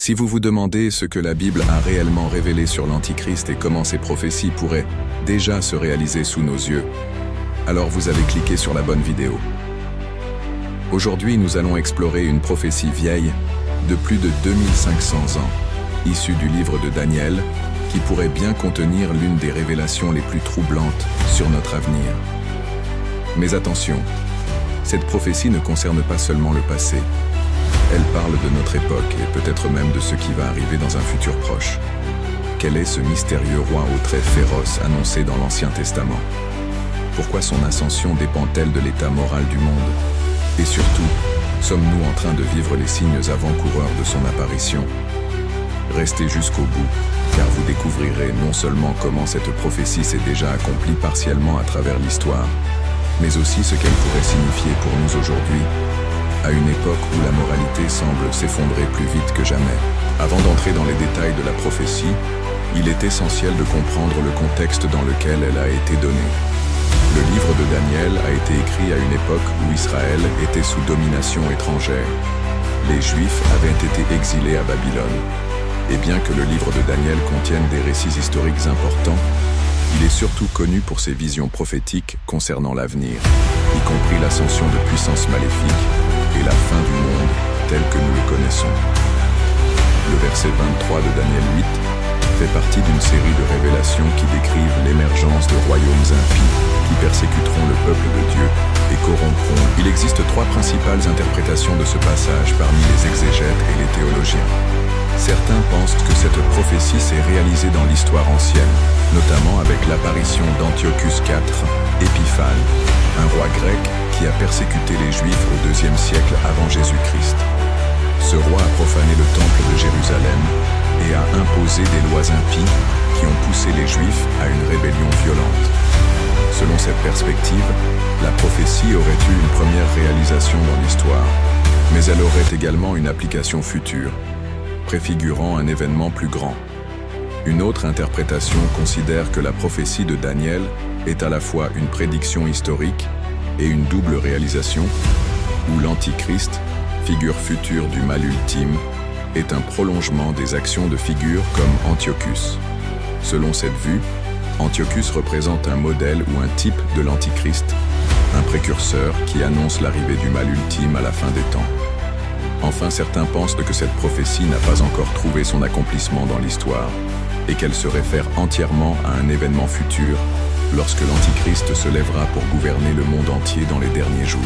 Si vous vous demandez ce que la Bible a réellement révélé sur l'Antichrist et comment ces prophéties pourraient déjà se réaliser sous nos yeux, alors vous avez cliqué sur la bonne vidéo. Aujourd'hui, nous allons explorer une prophétie vieille de plus de 2500 ans, issue du livre de Daniel, qui pourrait bien contenir l'une des révélations les plus troublantes sur notre avenir. Mais attention, cette prophétie ne concerne pas seulement le passé. Elle parle de notre époque et peut-être même de ce qui va arriver dans un futur proche. Quel est ce mystérieux roi aux traits féroces annoncé dans l'Ancien Testament? Pourquoi son ascension dépend-elle de l'état moral du monde? Et surtout, sommes-nous en train de vivre les signes avant-coureurs de son apparition? Restez jusqu'au bout, car vous découvrirez non seulement comment cette prophétie s'est déjà accomplie partiellement à travers l'histoire, mais aussi ce qu'elle pourrait signifier pour nous aujourd'hui, à une époque où la moralité semble s'effondrer plus vite que jamais. Avant d'entrer dans les détails de la prophétie, il est essentiel de comprendre le contexte dans lequel elle a été donnée. Le livre de Daniel a été écrit à une époque où Israël était sous domination étrangère. Les Juifs avaient été exilés à Babylone. Et bien que le livre de Daniel contienne des récits historiques importants, il est surtout connu pour ses visions prophétiques concernant l'avenir, y compris l'ascension de puissances maléfiques et la fin du monde tel que nous le connaissons. Le verset 23 de Daniel 8 fait partie d'une série de révélations qui décrivent l'émergence de royaumes impies qui persécuteront le peuple de Dieu et corrompront. Il existe trois principales interprétations de ce passage parmi les exégètes et les théologiens. Certains pensent que cette prophétie s'est réalisée dans l'histoire ancienne, notamment avec l'apparition d'Antiochus IV, Épiphane, un roi grec qui a persécuté les Juifs au IIe siècle avant Jésus-Christ. Ce roi a profané le temple de Jérusalem et a imposé des lois impies qui ont poussé les Juifs à une rébellion violente. Selon cette perspective, la prophétie aurait eu une première réalisation dans l'histoire, mais elle aurait également une application future, préfigurant un événement plus grand. Une autre interprétation considère que la prophétie de Daniel est à la fois une prédiction historique et une double réalisation, où l'Antichrist, figure future du mal ultime, est un prolongement des actions de figures comme Antiochus. Selon cette vue, Antiochus représente un modèle ou un type de l'Antichrist, un précurseur qui annonce l'arrivée du mal ultime à la fin des temps. Enfin, certains pensent que cette prophétie n'a pas encore trouvé son accomplissement dans l'histoire et qu'elle se réfère entièrement à un événement futur lorsque l'Antichrist se lèvera pour gouverner le monde entier dans les derniers jours.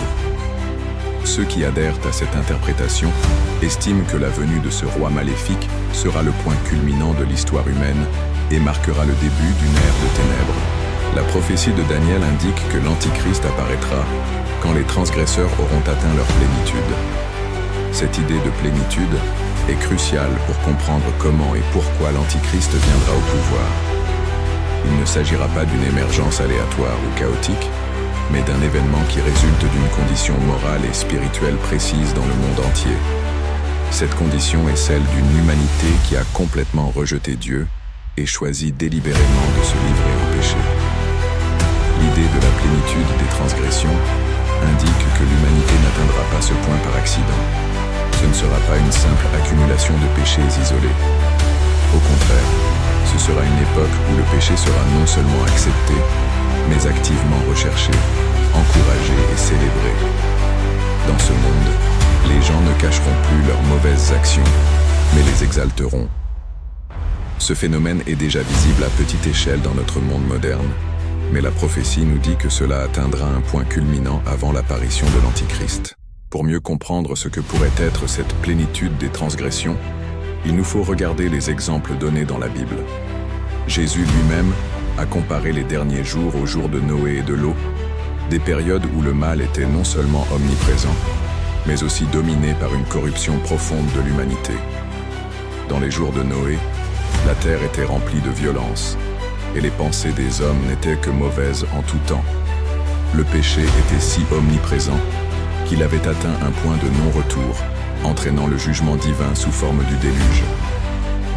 Ceux qui adhèrent à cette interprétation estiment que la venue de ce roi maléfique sera le point culminant de l'histoire humaine et marquera le début d'une ère de ténèbres. La prophétie de Daniel indique que l'Antichrist apparaîtra quand les transgresseurs auront atteint leur plénitude. Cette idée de plénitude est cruciale pour comprendre comment et pourquoi l'Antichrist viendra au pouvoir. Il ne s'agira pas d'une émergence aléatoire ou chaotique, mais d'un événement qui résulte d'une condition morale et spirituelle précise dans le monde entier. Cette condition est celle d'une humanité qui a complètement rejeté Dieu et choisi délibérément de se livrer au péché. L'idée de la plénitude des transgressions indique que l'humanité n'atteindra pas ce point par accident. Ce ne sera pas une simple accumulation de péchés isolés. Au contraire, ce sera une époque où le péché sera non seulement accepté, mais activement recherché, encouragé et célébré. Dans ce monde, les gens ne cacheront plus leurs mauvaises actions, mais les exalteront. Ce phénomène est déjà visible à petite échelle dans notre monde moderne, mais la prophétie nous dit que cela atteindra un point culminant avant l'apparition de l'Antichrist. Pour mieux comprendre ce que pourrait être cette plénitude des transgressions, il nous faut regarder les exemples donnés dans la Bible. Jésus lui-même a comparé les derniers jours aux jours de Noé et de l'eau, des périodes où le mal était non seulement omniprésent, mais aussi dominé par une corruption profonde de l'humanité. Dans les jours de Noé, la terre était remplie de violence, et les pensées des hommes n'étaient que mauvaises en tout temps. Le péché était si omniprésent qu'il avait atteint un point de non-retour, entraînant le jugement divin sous forme du déluge.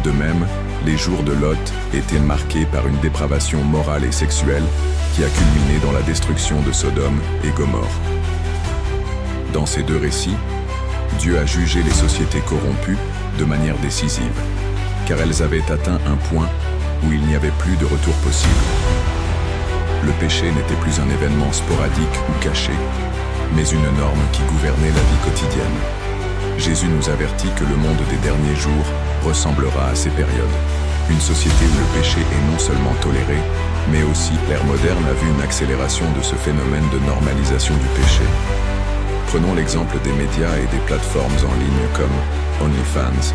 De même, les jours de Lot étaient marqués par une dépravation morale et sexuelle qui a culminé dans la destruction de Sodome et Gomorrhe. Dans ces deux récits, Dieu a jugé les sociétés corrompues de manière décisive, car elles avaient atteint un point où il n'y avait plus de retour possible. Le péché n'était plus un événement sporadique ou caché, mais une norme qui gouvernait la vie quotidienne. Jésus nous avertit que le monde des derniers jours ressemblera à ces périodes. Une société où le péché est non seulement toléré, mais aussi l'ère moderne a vu une accélération de ce phénomène de normalisation du péché. Prenons l'exemple des médias et des plateformes en ligne comme OnlyFans,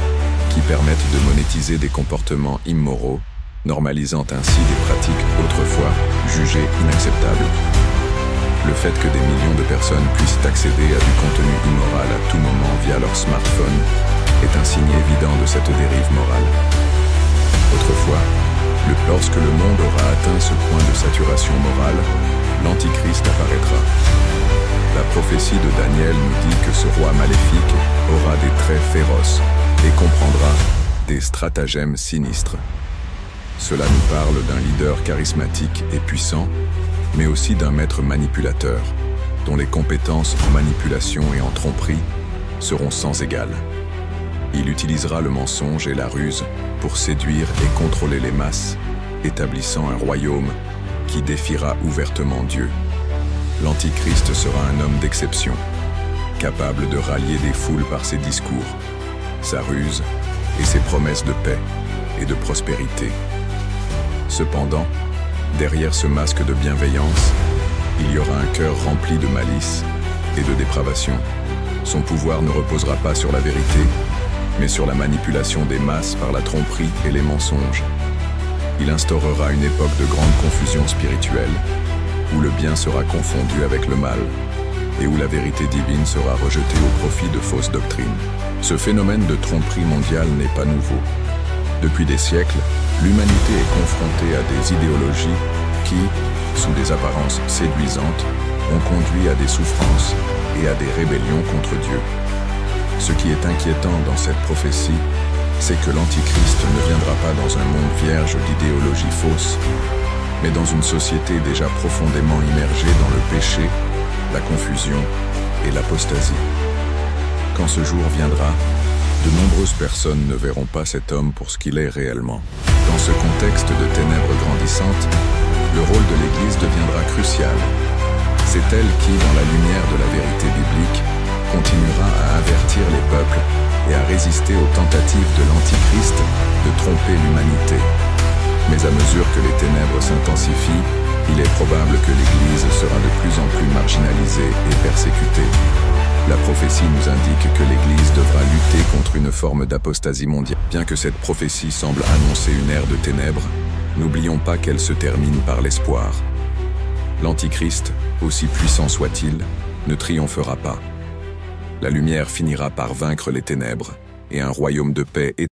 qui permettent de monétiser des comportements immoraux, normalisant ainsi des pratiques autrefois jugées inacceptables. Le fait que des millions de personnes puissent accéder à du contenu immoral à tout moment via leur smartphone est un signe évident de cette dérive morale. Autrefois, lorsque le monde aura atteint ce point de saturation morale, l'Antichrist apparaîtra. La prophétie de Daniel nous dit que ce roi maléfique aura des traits féroces et comprendra des stratagèmes sinistres. Cela nous parle d'un leader charismatique et puissant, mais aussi d'un maître manipulateur, dont les compétences en manipulation et en tromperie seront sans égal. Il utilisera le mensonge et la ruse pour séduire et contrôler les masses, établissant un royaume qui défiera ouvertement Dieu. L'Antichrist sera un homme d'exception, capable de rallier des foules par ses discours, sa ruse et ses promesses de paix et de prospérité. Cependant, derrière ce masque de bienveillance, il y aura un cœur rempli de malice et de dépravation. Son pouvoir ne reposera pas sur la vérité, mais sur la manipulation des masses par la tromperie et les mensonges. Il instaurera une époque de grande confusion spirituelle, où le bien sera confondu avec le mal, et où la vérité divine sera rejetée au profit de fausses doctrines. Ce phénomène de tromperie mondiale n'est pas nouveau. Depuis des siècles, l'humanité est confrontée à des idéologies qui, sous des apparences séduisantes, ont conduit à des souffrances et à des rébellions contre Dieu. Ce qui est inquiétant dans cette prophétie, c'est que l'Antichrist ne viendra pas dans un monde vierge d'idéologies fausses, mais dans une société déjà profondément immergée dans le péché, la confusion et l'apostasie. Quand ce jour viendra, de nombreuses personnes ne verront pas cet homme pour ce qu'il est réellement. Dans ce contexte de ténèbres grandissantes, le rôle de l'Église deviendra crucial. C'est elle qui, dans la lumière de la vérité biblique, continuera à avertir les peuples et à résister aux tentatives de l'Antichrist de tromper l'humanité. Mais à mesure que les ténèbres s'intensifient, il est probable que l'Église sera de plus en plus marginalisée et persécutée. La prophétie nous indique que l'Église devra lutter contre une forme d'apostasie mondiale. Bien que cette prophétie semble annoncer une ère de ténèbres, n'oublions pas qu'elle se termine par l'espoir. L'Antichrist, aussi puissant soit-il, ne triomphera pas. La lumière finira par vaincre les ténèbres, et un royaume de paix